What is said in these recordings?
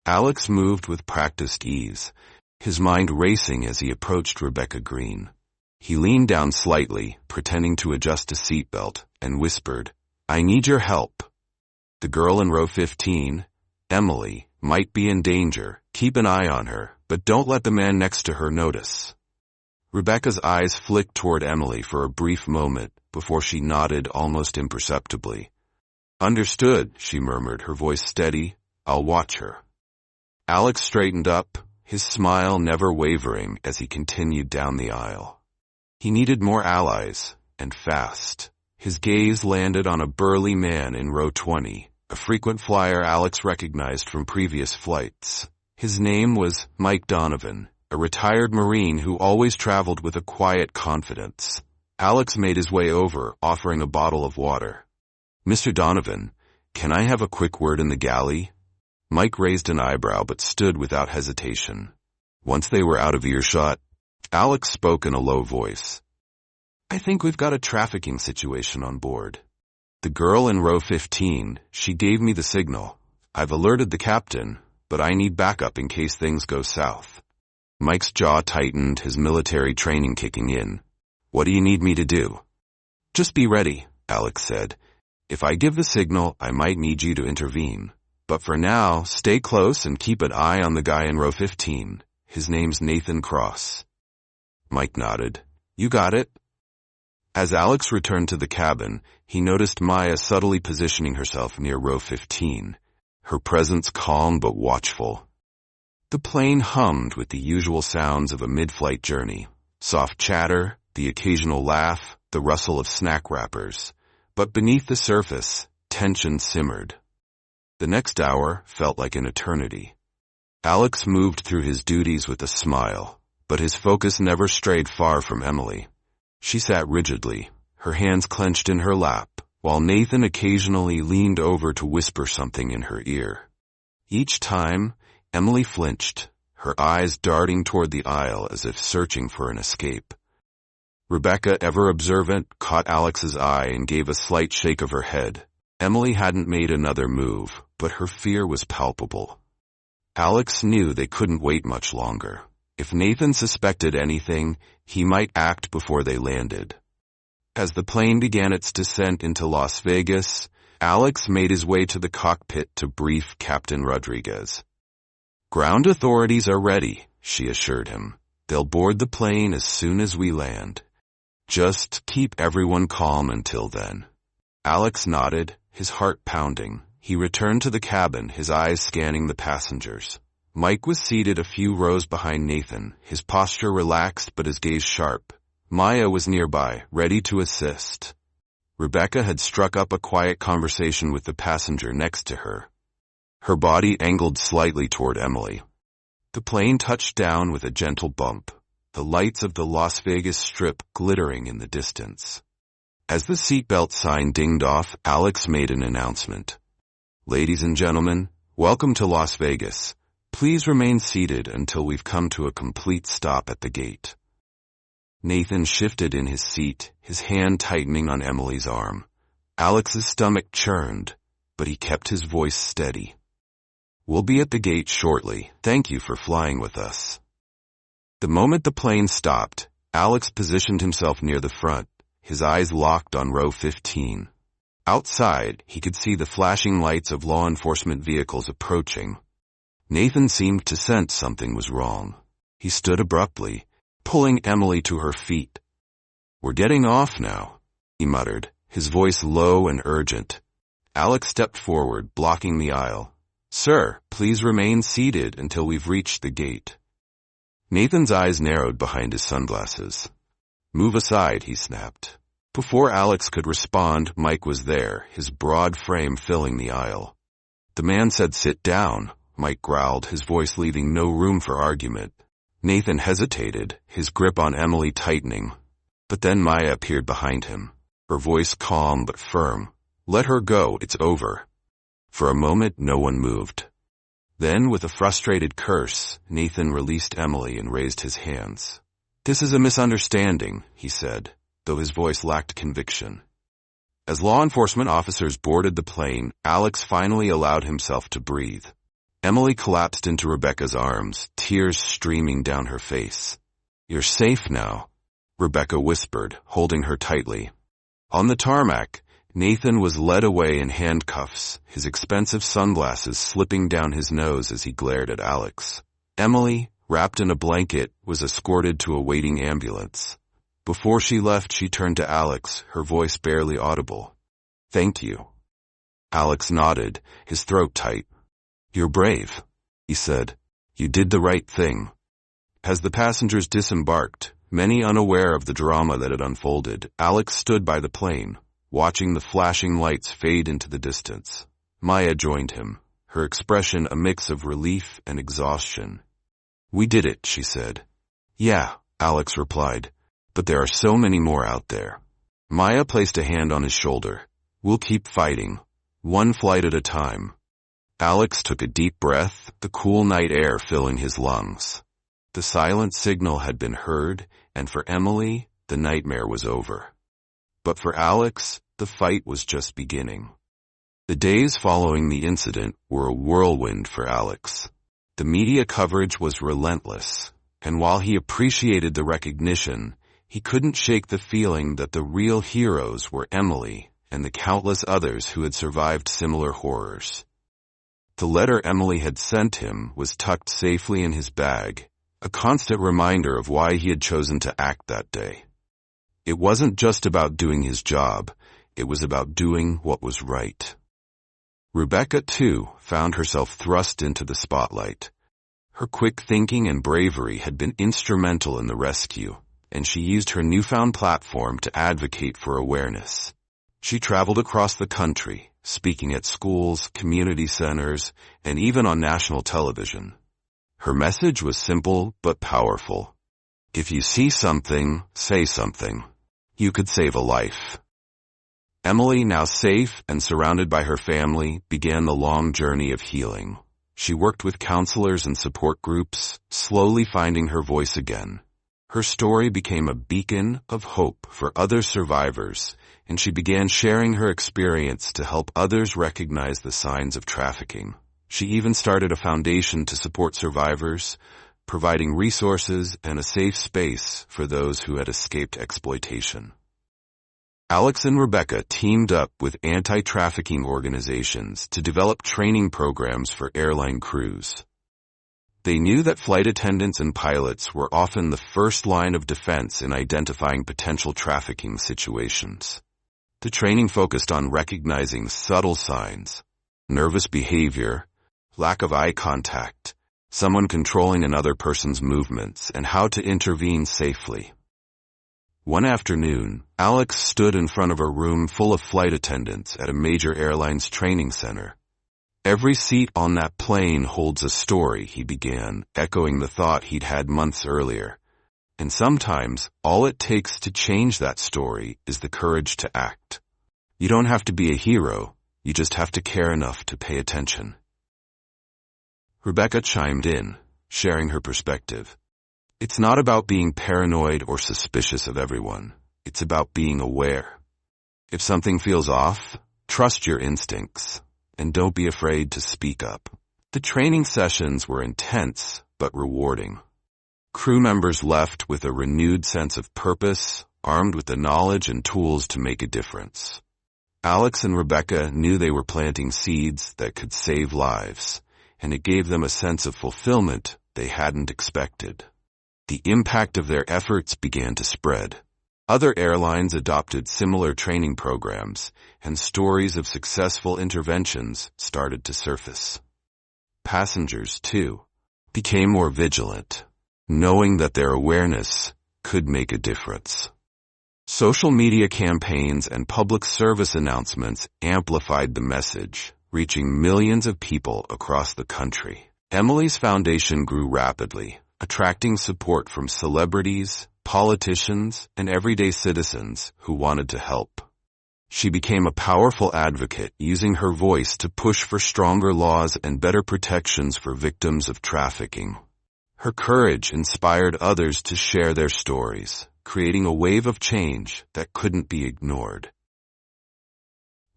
Alex moved with practiced ease, his mind racing as he approached Rebecca Green. He leaned down slightly, pretending to adjust a seatbelt, and whispered, "I need your help. The girl in row 15, Emily, might be in danger. Keep an eye on her, but don't let the man next to her notice." Rebecca's eyes flicked toward Emily for a brief moment before she nodded almost imperceptibly. "Understood," she murmured, her voice steady. "I'll watch her." Alex straightened up, his smile never wavering as he continued down the aisle. He needed more allies, and fast. His gaze landed on a burly man in row 20, a frequent flyer Alex recognized from previous flights. His name was Mike Donovan, a retired Marine who always traveled with a quiet confidence. Alex made his way over, offering a bottle of water. "Mr. Donovan, can I have a quick word in the galley?" Mike raised an eyebrow but stood without hesitation. Once they were out of earshot, Alex spoke in a low voice. "I think we've got a trafficking situation on board. The girl in row 15, she gave me the signal. I've alerted the captain, but I need backup in case things go south." Mike's jaw tightened, his military training kicking in. "What do you need me to do?" "Just be ready," Alex said. "If I give the signal, I might need you to intervene. But for now, stay close and keep an eye on the guy in row 15. His name's Nathan Cross." Mike nodded. "You got it." As Alex returned to the cabin, he noticed Maya subtly positioning herself near row 15, her presence calm but watchful. The plane hummed with the usual sounds of a mid-flight journey. Soft chatter, the occasional laugh, the rustle of snack wrappers. But beneath the surface, tension simmered. The next hour felt like an eternity. Alex moved through his duties with a smile, but his focus never strayed far from Emily. She sat rigidly, her hands clenched in her lap, while Nathan occasionally leaned over to whisper something in her ear. Each time, Emily flinched, her eyes darting toward the aisle as if searching for an escape. Rebecca, ever observant, caught Alex's eye and gave a slight shake of her head. Emily hadn't made another move, but her fear was palpable. Alex knew they couldn't wait much longer. If Nathan suspected anything, he might act before they landed. As the plane began its descent into Las Vegas, Alex made his way to the cockpit to brief Captain Rodriguez. "Ground authorities are ready," she assured him. "They'll board the plane as soon as we land. Just keep everyone calm until then." Alex nodded, his heart pounding. He returned to the cabin, his eyes scanning the passengers. Mike was seated a few rows behind Nathan, his posture relaxed but his gaze sharp. Maya was nearby, ready to assist. Rebecca had struck up a quiet conversation with the passenger next to her. Her body angled slightly toward Emily. The plane touched down with a gentle bump, the lights of the Las Vegas Strip glittering in the distance. As the seatbelt sign dinged off, Alex made an announcement. "Ladies and gentlemen, welcome to Las Vegas. Please remain seated until we've come to a complete stop at the gate." Nathan shifted in his seat, his hand tightening on Emily's arm. Alex's stomach churned, but he kept his voice steady. "We'll be at the gate shortly. Thank you for flying with us." The moment the plane stopped, Alex positioned himself near the front, his eyes locked on row 15. Outside, he could see the flashing lights of law enforcement vehicles approaching. Nathan seemed to sense something was wrong. He stood abruptly, pulling Emily to her feet. "We're getting off now," he muttered, his voice low and urgent. Alex stepped forward, blocking the aisle. "Sir, please remain seated until we've reached the gate." Nathan's eyes narrowed behind his sunglasses. "Move aside," he snapped. Before Alex could respond, Mike was there, his broad frame filling the aisle. The man said, "Sit down," Mike growled, his voice leaving no room for argument. Nathan hesitated, his grip on Emily tightening. But then Maya appeared behind him, her voice calm but firm. "Let her go, it's over." For a moment, no one moved. Then, with a frustrated curse, Nathan released Emily and raised his hands. "This is a misunderstanding," he said, though his voice lacked conviction. As law enforcement officers boarded the plane, Alex finally allowed himself to breathe. Emily collapsed into Rebecca's arms, tears streaming down her face. "You're safe now," Rebecca whispered, holding her tightly. On the tarmac, Nathan was led away in handcuffs, his expensive sunglasses slipping down his nose as he glared at Alex. Emily, wrapped in a blanket, was escorted to a waiting ambulance. Before she left, she turned to Alex, her voice barely audible. "Thank you." Alex nodded, his throat tight. "You're brave," he said. "You did the right thing." As the passengers disembarked, many unaware of the drama that had unfolded, Alex stood by the plane, watching the flashing lights fade into the distance. Maya joined him, her expression a mix of relief and exhaustion. "We did it," she said. "Yeah," Alex replied, "but there are so many more out there." Maya placed a hand on his shoulder. "We'll keep fighting, one flight at a time." Alex took a deep breath, the cool night air filling his lungs. The silent signal had been heard, and for Emily, the nightmare was over. But for Alex, the fight was just beginning. The days following the incident were a whirlwind for Alex. The media coverage was relentless, and while he appreciated the recognition, he couldn't shake the feeling that the real heroes were Emily and the countless others who had survived similar horrors. The letter Emily had sent him was tucked safely in his bag, a constant reminder of why he had chosen to act that day. It wasn't just about doing his job, it was about doing what was right. Rebecca, too, found herself thrust into the spotlight. Her quick thinking and bravery had been instrumental in the rescue, and she used her newfound platform to advocate for awareness. She traveled across the country, speaking at schools, community centers, and even on national television. Her message was simple but powerful. If you see something, say something. You could save a life. Emily, now safe and surrounded by her family, began the long journey of healing. She worked with counselors and support groups, slowly finding her voice again. Her story became a beacon of hope for other survivors, and she began sharing her experience to help others recognize the signs of trafficking. She even started a foundation to support survivors, providing resources and a safe space for those who had escaped exploitation. Alex and Rebecca teamed up with anti-trafficking organizations to develop training programs for airline crews. They knew that flight attendants and pilots were often the first line of defense in identifying potential trafficking situations. The training focused on recognizing subtle signs, nervous behavior, lack of eye contact, someone controlling another person's movements, and how to intervene safely. One afternoon, Alex stood in front of a room full of flight attendants at a major airline's training center. "Every seat on that plane holds a story," he began, echoing the thought he'd had months earlier. "And sometimes, all it takes to change that story is the courage to act. You don't have to be a hero, you just have to care enough to pay attention." Rebecca chimed in, sharing her perspective. "It's not about being paranoid or suspicious of everyone. It's about being aware. If something feels off, trust your instincts, and don't be afraid to speak up." The training sessions were intense, but rewarding. Crew members left with a renewed sense of purpose, armed with the knowledge and tools to make a difference. Alex and Rebecca knew they were planting seeds that could save lives, and it gave them a sense of fulfillment they hadn't expected. The impact of their efforts began to spread. Other airlines adopted similar training programs, and stories of successful interventions started to surface. Passengers, too, became more vigilant, knowing that their awareness could make a difference. Social media campaigns and public service announcements amplified the message, reaching millions of people across the country. Emily's foundation grew rapidly, attracting support from celebrities, politicians, and everyday citizens who wanted to help. She became a powerful advocate, using her voice to push for stronger laws and better protections for victims of trafficking. Her courage inspired others to share their stories, creating a wave of change that couldn't be ignored.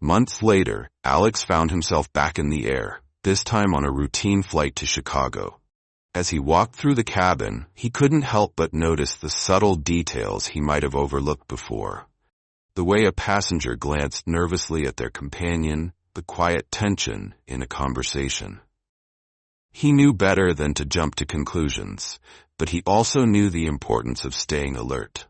Months later, Alex found himself back in the air, this time on a routine flight to Chicago. As he walked through the cabin, he couldn't help but notice the subtle details he might have overlooked before. The way a passenger glanced nervously at their companion, the quiet tension in a conversation. He knew better than to jump to conclusions, but he also knew the importance of staying alert.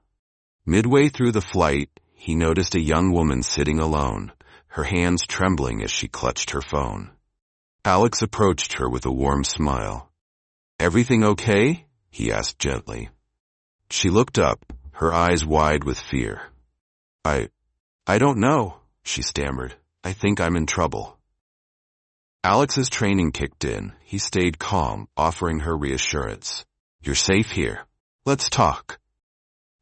Midway through the flight, he noticed a young woman sitting alone, her hands trembling as she clutched her phone. Alex approached her with a warm smile. "Everything okay?" he asked gently. She looked up, her eyes wide with fear. I don't know," she stammered. "I think I'm in trouble." Alex's training kicked in. He stayed calm, offering her reassurance. "You're safe here. Let's talk."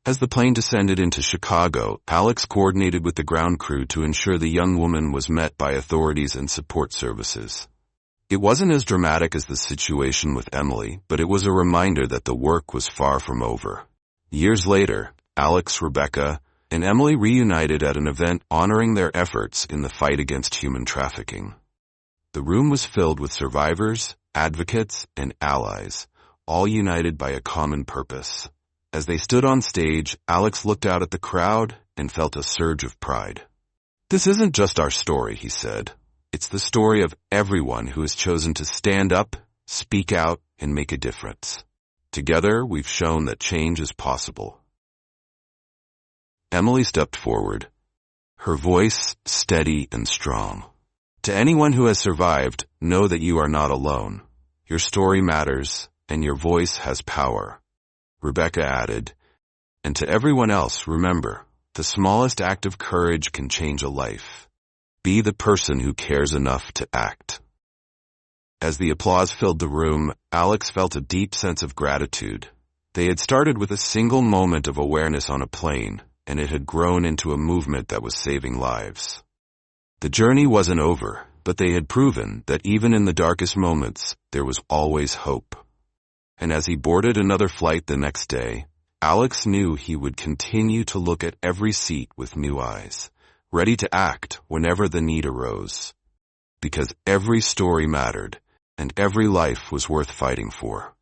As the plane descended into Chicago, Alex coordinated with the ground crew to ensure the young woman was met by authorities and support services. It wasn't as dramatic as the situation with Emily, but it was a reminder that the work was far from over. Years later, Alex, Rebecca, and Emily reunited at an event honoring their efforts in the fight against human trafficking. The room was filled with survivors, advocates, and allies, all united by a common purpose. As they stood on stage, Alex looked out at the crowd and felt a surge of pride. "This isn't just our story," he said. "It's the story of everyone who has chosen to stand up, speak out, and make a difference. Together, we've shown that change is possible." Emily stepped forward, her voice steady and strong. "To anyone who has survived, know that you are not alone. Your story matters, and your voice has power." Rebecca added, "And to everyone else, remember, the smallest act of courage can change a life. Be the person who cares enough to act." As the applause filled the room, Alex felt a deep sense of gratitude. They had started with a single moment of awareness on a plane, and it had grown into a movement that was saving lives. The journey wasn't over, but they had proven that even in the darkest moments, there was always hope. And as he boarded another flight the next day, Alex knew he would continue to look at every seat with new eyes, ready to act whenever the need arose. Because every story mattered, and every life was worth fighting for.